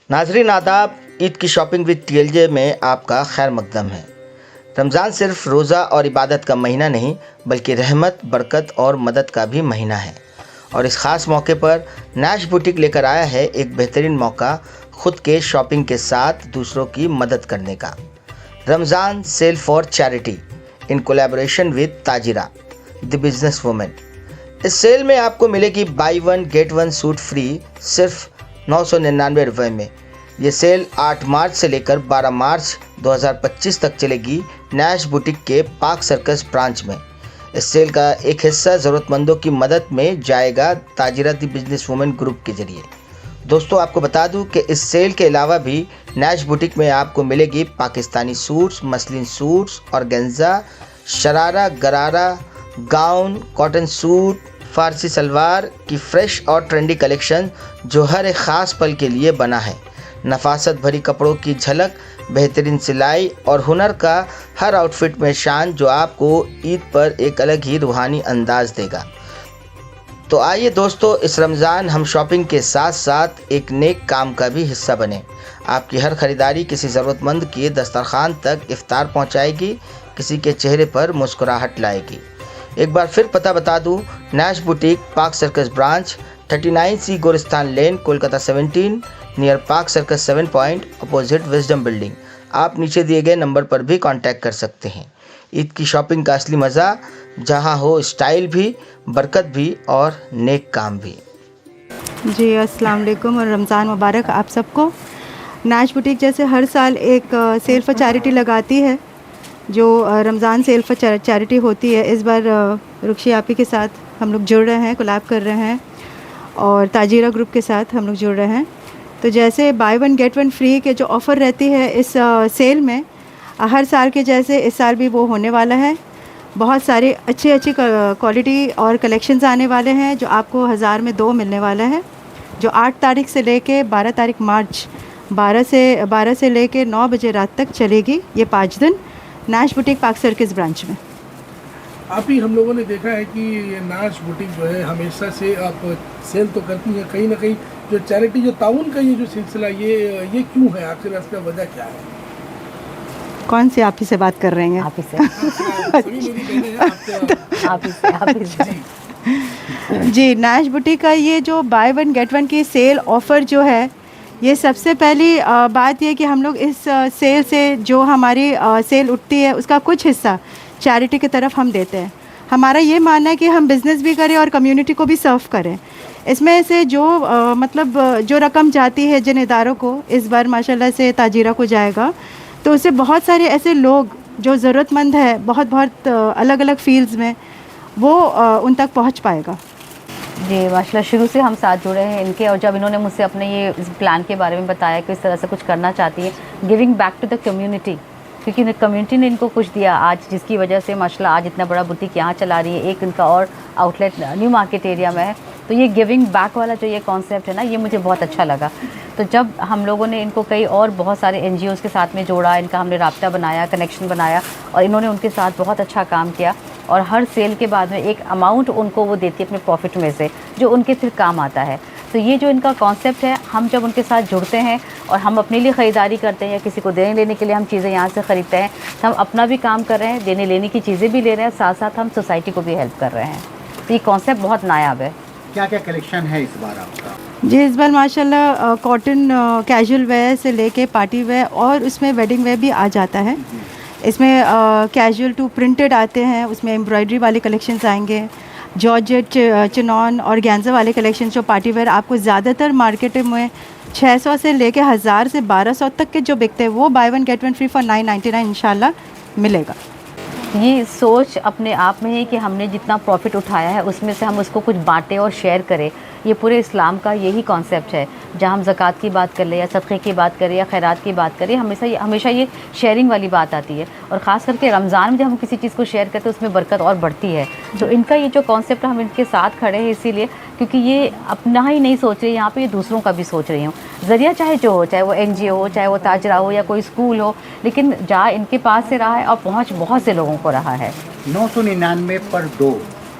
नाजरीन आदाब, ईद की शॉपिंग विद TLJ में आपका खैर मकदम है। रमज़ान सिर्फ रोज़ा और इबादत का महीना नहीं बल्कि रहमत, बरकत और मदद का भी महीना है। और इस ख़ास मौके पर नैश बुटीक लेकर आया है एक बेहतरीन मौका खुद के शॉपिंग के साथ दूसरों की मदद करने का। Ramzan sale for charity in collaboration with Tajira the business women. इस सेल में आपको मिलेगी buy one get one suit free सिर्फ 999 रुपये में। ये सेल 8 मार्च से लेकर 12 मार्च 2025 तक चलेगी नैश बुटीक के पार्क सर्कस ब्रांच में। इस सेल का एक हिस्सा ज़रूरतमंदों की मदद में जाएगा ताजिरा दी बिजनेस वुमेन ग्रुप के जरिए। दोस्तों, आपको बता दूं कि इस सेल के अलावा भी नैश बुटीक में आपको मिलेगी Pakistani suits, muslin suits, organza, sharara, गरारा, गाउन, कॉटन सूट, फारसी सलवार की फ्रेश और ट्रेंडी कलेक्शन जो हर एक ख़ास पल के लिए बना है। नफासत भरी कपड़ों की झलक, बेहतरीन सिलाई और हुनर का हर आउटफिट में शान जो आपको ईद पर एक अलग ही रूहानी अंदाज देगा। तो आइए दोस्तों, इस रमज़ान हम शॉपिंग के साथ साथ एक नेक काम का भी हिस्सा बने। आपकी हर ख़रीदारी किसी ज़रूरतमंद के दस्तरखान तक इफ्तार पहुंचाएगी, किसी के चेहरे पर मुस्कुराहट लाएगी। एक बार फिर पता बता दूं, Nash boutique park circus branch 39C Goristan lane, Kolkata 17, near park circus 7 point opposite wisdom building. आप नीचे दिए गए नंबर पर भी कांटेक्ट कर सकते हैं। ईद की शॉपिंग का असली मज़ा जहां हो स्टाइल भी, बरकत भी और नेक काम भी। जी अस्सलाम वालेकुम और रमज़ान मुबारक आप सबको। नैश बुटीक जैसे हर साल एक सेल फॉर चैरिटी लगाती है, जो रमज़ान सेल फॉर चैरिटी होती है। इस बार रुखशी आपी के साथ हम लोग जुड़ रहे हैं, कोलैब कर रहे हैं और ताजिरा ग्रुप के साथ हम लोग जुड़ रहे हैं। तो जैसे by one get one free के जो ऑफ़र रहती है इस सेल में, हर साल के जैसे इस साल भी वो होने वाला है। बहुत सारी अच्छी क्वालिटी और कलेक्शंस आने वाले हैं जो आपको 1000 में 2 मिलने वाला है, जो 8 तारीख से लेके 12 तारीख मार्च 12 से लेके 9 बजे रात तक चलेगी। ये 5 दिन Nash boutique park circus branch में। आप ही हम लोगों ने देखा है कि ये नैश बुटीक जो है हमेशा से आप सेल तो करती हैं, कहीं ना कहीं जो चैरिटी जो ताउन का ये जो सिलसिला ये क्यों है, आखिर इसका वजह क्या है? कौन सी आप ही से बात कर रहे हैं? आप ही से सभी मेरी बहनें हैं, आप ही से जी, नैश बुटीक का ये जो बाय वन गेट वन की सेल ऑफ़र जो है, ये सबसे पहली बात ये कि हम लोग इस सेल से जो हमारी सेल उठती है उसका कुछ हिस्सा चैरिटी की तरफ हम देते हैं। हमारा ये मानना है कि हम बिज़नेस भी करें और कम्युनिटी को भी सर्व करें। इसमें से जो जो रकम जाती है जिन इदारों को, इस बार माशाल्लाह से ताजिरा को जाएगा, तो उससे बहुत सारे ऐसे लोग जो ज़रूरतमंद है बहुत अलग अलग फील्ड्स में, वो उन तक पहुँच पाएगा। जी माशाल्लाह, शुरू से हम साथ जुड़े हैं इनके, और जब इन्होंने मुझसे अपने ये इस प्लान के बारे में बताया कि इस तरह से कुछ करना चाहती है, giving back to the community, क्योंकि कम्युनिटी ने इनको कुछ दिया आज, जिसकी वजह से माशाल्लाह आज इतना बड़ा बुटीक यहाँ चला रही है। एक इनका और आउटलेट न्यू मार्केट एरिया में है। तो ये गिविंग बैक वाला जो ये कॉन्सेप्ट है ना, ये मुझे बहुत अच्छा लगा। तो जब हम लोगों ने इनको कई और बहुत सारे NGOs के साथ में जोड़ा, इनका हमने राब्ता बनाया, कनेक्शन बनाया, और इन्होंने उनके साथ बहुत अच्छा काम किया। और हर सेल के बाद में एक अमाउंट उनको वो देती है अपने प्रॉफिट में से, जो उनके फिर काम आता है। तो ये जो इनका कॉन्सेप्ट है, हम जब उनके साथ जुड़ते हैं और हम अपने लिए ख़रीदारी करते हैं या किसी को देने लेने के लिए हम चीज़ें यहाँ से ख़रीदते हैं, तो हम अपना भी काम कर रहे हैं, देने लेने की चीज़ें भी ले रहे हैं, साथ साथ हम सोसाइटी को भी हेल्प कर रहे हैं। तो ये कॉन्सेप्ट बहुत नायाब है। क्या क्या कलेक्शन है इस बार आपका? जी, इस बार माशाल्लाह कॉटन कैजुअल वेयर से लेके पार्टी वेयर और उसमें वेडिंग वेयर भी आ जाता है। इसमें कैजुअल टू प्रिंटेड आते हैं, उसमें एम्ब्रॉयडरी वाले कलेक्शंस आएंगे, जॉर्जेट, चिनॉन और ऑर्गेन्जा वाले कलेक्शंस जो पार्टी वेयर आपको ज़्यादातर मार्केट में 600 से लेके 1000 से 1200 तक के जो बिकते हैं, वो by one get one free for 999 इंशाल्लाह मिलेगा। ये सोच अपने आप में है कि हमने जितना प्रॉफिट उठाया है उसमें से हम उसको कुछ बांटें और शेयर करें। ये पूरे इस्लाम का यही कॉन्सेप्ट है। जहाँ हम ज़कात की बात कर ले या सदक़े की बात करें या खैरात की बात करें, हमेशा ये शेयरिंग वाली बात आती है। और ख़ास करके रमज़ान में जब हम किसी चीज़ को शेयर करते हैं उसमें बरकत और बढ़ती है। तो इनका ये जो कॉन्सेप्ट है, हम इनके साथ खड़े हैं इसीलिए क्योंकि ये अपना ही नहीं सोच रही, यहाँ पे ये दूसरों का भी सोच रही हूँ। ज़रिया चाहे जो हो, चाहे वो NGO हो, चाहे वो ताजरा हो या कोई स्कूल हो, लेकिन जहाँ इनके पास से रहा है और पहुँच बहुत से लोगों को रहा है। 999 पर 2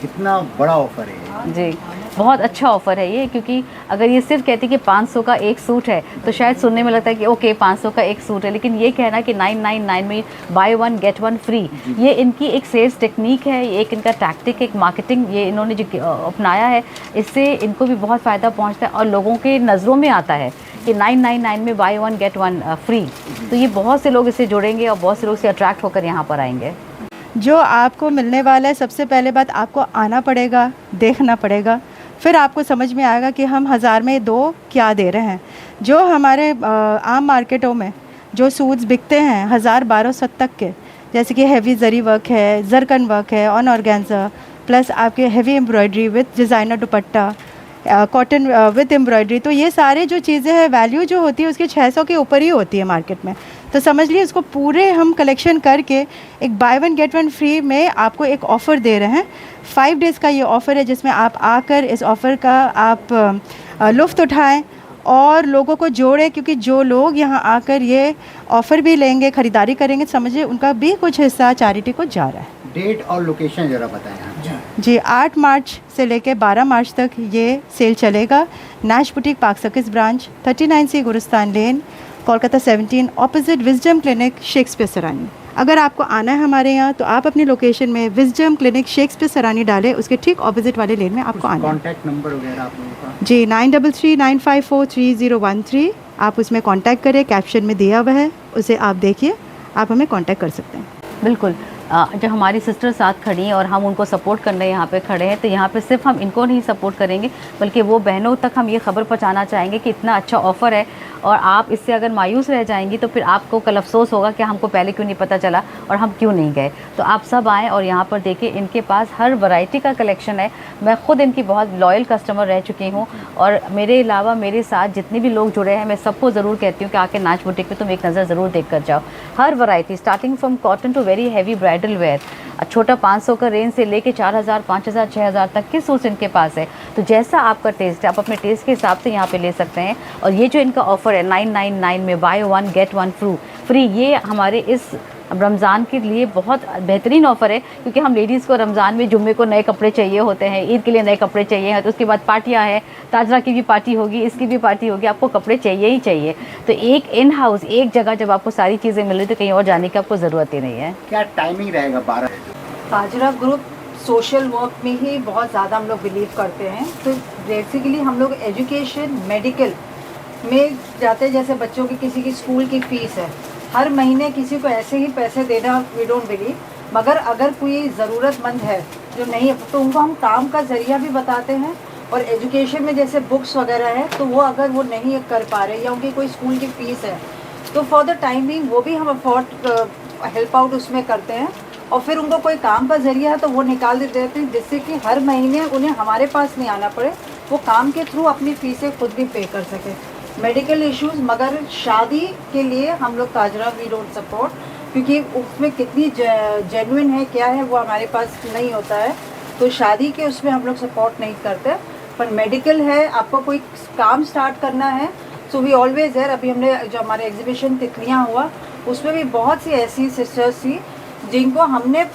कितना बड़ा ऑफर है ये। जी, बहुत अच्छा ऑफ़र है ये, क्योंकि अगर ये सिर्फ कहती कि 500 का एक सूट है तो शायद सुनने में लगता है कि ओके 500 का एक सूट है, लेकिन ये कहना कि 999 में by one get one free, ये इनकी एक सेल्स टेक्निक है, ये एक इनका टैक्टिक, एक मार्केटिंग ये इन्होंने जो अपनाया है, इससे इनको भी बहुत फ़ायदा पहुंचता है और लोगों के नज़रों में आता है कि 999 में by one get one free. तो ये बहुत से लोग इससे जुड़ेंगे और बहुत से लोग इससे अट्रैक्ट होकर यहाँ पर आएंगे। जो आपको मिलने वाला है, सबसे पहले बात आपको आना पड़ेगा, देखना पड़ेगा, फिर आपको समझ में आएगा कि हम 1000 में 2 क्या दे रहे हैं। जो हमारे आम मार्केटों में जो सूट्स बिकते हैं 1000-1200 तक के, जैसे कि हैवी जरी वर्क है, जरकन वर्क है, ऑन ऑर्गेन्जा, प्लस आपके heavy embroidery with designer dupatta, cotton with embroidery, तो ये सारे जो चीज़ें हैं वैल्यू जो होती है उसकी 600 के ऊपर ही होती है मार्केट में। तो समझ लीजिए इसको पूरे हम कलेक्शन करके एक by one get one free में आपको एक ऑफ़र दे रहे हैं। 5 डेज़ का ये ऑफ़र है जिसमें आप आकर इस ऑफ़र का आप लुफ्त उठाएं और लोगों को जोड़ें, क्योंकि जो लोग यहाँ आकर ये ऑफ़र भी लेंगे, ख़रीदारी करेंगे, समझिए उनका भी कुछ हिस्सा चैरिटी को जा रहा है। डेट और लोकेशन ज़रा बताएं आप। जी, 8 मार्च से लेकर 12 मार्च तक ये सेल चलेगा। Nash boutique park circus branch 39C Gurustan lane, Kolkata 17, opposite wisdom clinic, Shakespeare Sarani. अगर आपको आना है हमारे यहाँ तो आप अपनी लोकेशन में विजडम क्लिनिक शेक्सपियर सरानी डालें, उसके ठीक ऑपोजिट वाले लेन में आपको आना है। कॉन्टैक्ट नंबर वगैरह आप लोगों का? जी, 9339543013, आप उसमें कांटेक्ट करें, कैप्शन में दिया हुआ है, उसे आप देखिए, आप हमें कांटेक्ट कर सकते हैं। बिल्कुल, जब हमारी सिस्टर साथ खड़ी हैं और हम उनको सपोर्ट करने यहाँ पे खड़े हैं, तो यहाँ पे सिर्फ हम इनको नहीं सपोर्ट करेंगे बल्कि वो बहनों तक हम ये खबर पहुँचाना चाहेंगे कि इतना अच्छा ऑफ़र है, और आप इससे अगर मायूस रह जाएंगी तो फिर आपको कल अफसोस होगा कि हमको पहले क्यों नहीं पता चला और हम क्यों नहीं गए। तो आप सब आएँ और यहाँ पर देखिए, इनके पास हर वैरायटी का कलेक्शन है। मैं ख़ुद इनकी बहुत लॉयल कस्टमर रह चुकी हूँ और मेरे अलावा मेरे साथ जितने भी लोग जुड़े हैं, मैं सबको ज़रूर कहती हूँ कि आके नाच बुटीक पे तुम एक नज़र ज़रूर देख कर जाओ। हर variety starting from cotton to very heavy bridal wear, छोटा 500 का रेंज से लेके 4000, 5000, 6000 तक के सूट्स इनके पास है। तो जैसा आपका टेस्ट है, आप अपने टेस्ट के हिसाब से यहाँ पे ले सकते हैं। और ये जो इनका ऑफ़र है 999 में by one get one free, ये हमारे इस रमज़ान के लिए बहुत बेहतरीन ऑफ़र है, क्योंकि हम लेडीज़ को रमज़ान में जुम्मे को नए कपड़े चाहिए होते हैं, ईद के लिए नए कपड़े चाहिए हैं, तो उसके बाद पार्टियाँ हैं, ताजरा की भी पार्टी होगी, इसकी भी पार्टी होगी, आपको कपड़े चाहिए ही चाहिए। तो एक इन हाउस एक जगह जब आपको सारी चीज़ें मिल रही तो कहीं और जाने की आपको ज़रूरत ही नहीं है। क्या टाइमिंग रहेगा? 12 ताजरा ग्रुप सोशल वर्क में ही बहुत ज़्यादा हम लोग बिलीव करते हैं। तो बेसिकली हम लोग एजुकेशन, मेडिकल में जाते हैं। जैसे बच्चों की किसी की स्कूल की फ़ीस है, हर महीने किसी को ऐसे ही पैसे देना वी डोंट बिलीव, मगर अगर कोई ज़रूरतमंद है जो नहीं है तो उनको हम काम का ज़रिया भी बताते हैं। और एजुकेशन में जैसे बुक्स वगैरह है, तो वो अगर वो नहीं कर पा रहे या उनकी कोई स्कूल की फ़ीस है तो फॉर द टाइम बिंग वो भी हम अफोर्ड हेल्प आउट उसमें करते हैं। और फिर उनको कोई काम का ज़रिया है तो वो निकाल देते हैं, जिससे कि हर महीने उन्हें हमारे पास नहीं आना पड़े, वो काम के थ्रू अपनी फ़ीसें खुद भी पे कर सकें। मेडिकल इश्यूज़, मगर शादी के लिए हम लोग ताजरा वी डोंट सपोर्ट, क्योंकि उसमें कितनी जेन्युइन है क्या है वो हमारे पास नहीं होता है, तो शादी के उसमें हम लोग सपोर्ट नहीं करते। पर मेडिकल है, आपको कोई काम स्टार्ट करना है, सो वी ऑलवेज है। अभी हमने जो हमारे एग्जीबिशन तितलियाँ हुआ, उसमें भी बहुत सी ऐसी सिस्टर्स थी जिनको हमने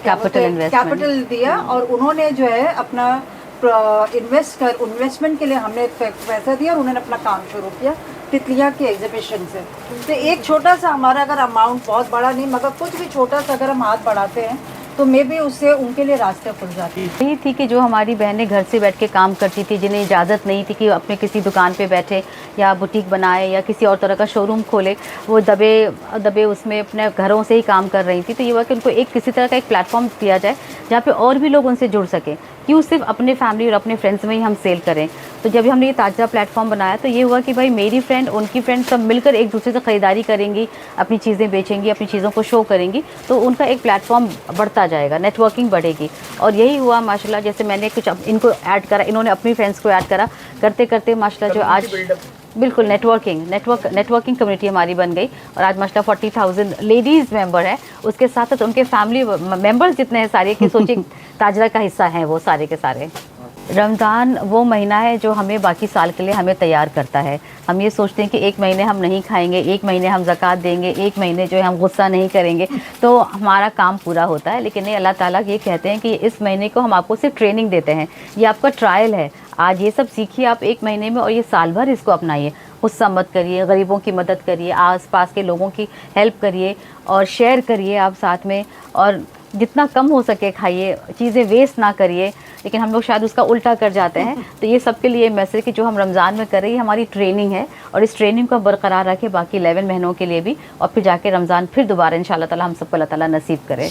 कैपिटल दिया और उन्होंने जो है अपना इन्वेस्टमेंट के लिए हमने पैसा दिया और उन्होंने अपना काम शुरू किया तितलियाँ के एग्जीबिशन से। तो एक छोटा सा हमारा अगर अमाउंट, बहुत बड़ा नहीं मगर कुछ भी छोटा सा अगर हम हाथ बढ़ाते हैं तो मे भी उससे उनके लिए रास्ते खुल जाते हैं। यही थी कि जो हमारी बहनें घर से बैठ के काम करती थी, जिन्हें इजाज़त नहीं थी कि अपने किसी दुकान पे बैठे या बुटीक बनाए या किसी और तरह का शोरूम खोले, वो दबे उसमें अपने घरों से ही काम कर रही थी। तो ये हुआ कि उनको एक किसी तरह का एक प्लेटफॉर्म दिया जाए जहाँ पे और भी लोग उनसे जुड़ सकें, क्यों सिर्फ अपने फैमिली और अपने फ्रेंड्स में ही हम सेल करें। तो जब हमने ये ताजरा प्लेटफॉर्म बनाया तो ये हुआ कि भाई मेरी फ्रेंड, उनकी फ्रेंड सब मिलकर एक दूसरे से ख़रीदारी करेंगी, अपनी चीज़ें बेचेंगी, अपनी चीज़ों को शो करेंगी, तो उनका एक प्लेटफॉर्म बढ़ता जाएगा, नेटवर्किंग बढ़ेगी। और यही हुआ माशाल्लाह, जैसे मैंने कुछ इनको ऐड करा, इन्होंने अपनी फ्रेंड्स को ऐड करा, करते करते माशाल्लाह जो आज बिल्कुल नेटवर्किंग कम्युनिटी हमारी बन गई। और आज माशाल्लाह 40,000 लेडीज़ मेंबर है, उसके साथ साथ उनके फैमिली मेंबर्स जितने हैं सारे कि सोचिए ताजरा का हिस्सा हैं वो सारे के सारे। रमज़ान वो महीना है जो हमें बाकी साल के लिए हमें तैयार करता है। हम ये सोचते हैं कि एक महीने हम नहीं खाएंगे, एक महीने हम ज़कात देंगे, एक महीने जो है हम गुस्सा नहीं करेंगे तो हमारा काम पूरा होता है। लेकिन नहीं, अल्लाह ताला ये कहते हैं कि इस महीने को हम आपको सिर्फ ट्रेनिंग देते हैं, ये आपका ट्रायल है। आज ये सब सीखिए आप एक महीने में और ये साल भर इसको अपनाइए। गुस्सा मत करिए, गरीबों की मदद करिए, आसपास के लोगों की हेल्प करिए और शेयर करिए आप साथ में, और जितना कम हो सके खाइए, चीज़ें वेस्ट ना करिए। लेकिन हम लोग शायद उसका उल्टा कर जाते हैं। तो ये सबके लिए मैसेज कि जो हम रमज़ान में कर रहे हैं हमारी ट्रेनिंग है और इस ट्रेनिंग को बरकरार रखें बाकी 11 महीनों के लिए भी, और फिर जाके रमज़ान फिर दोबारा इंशाल्लाह ताला हम सबको अल्लाह ताला नसीब करे।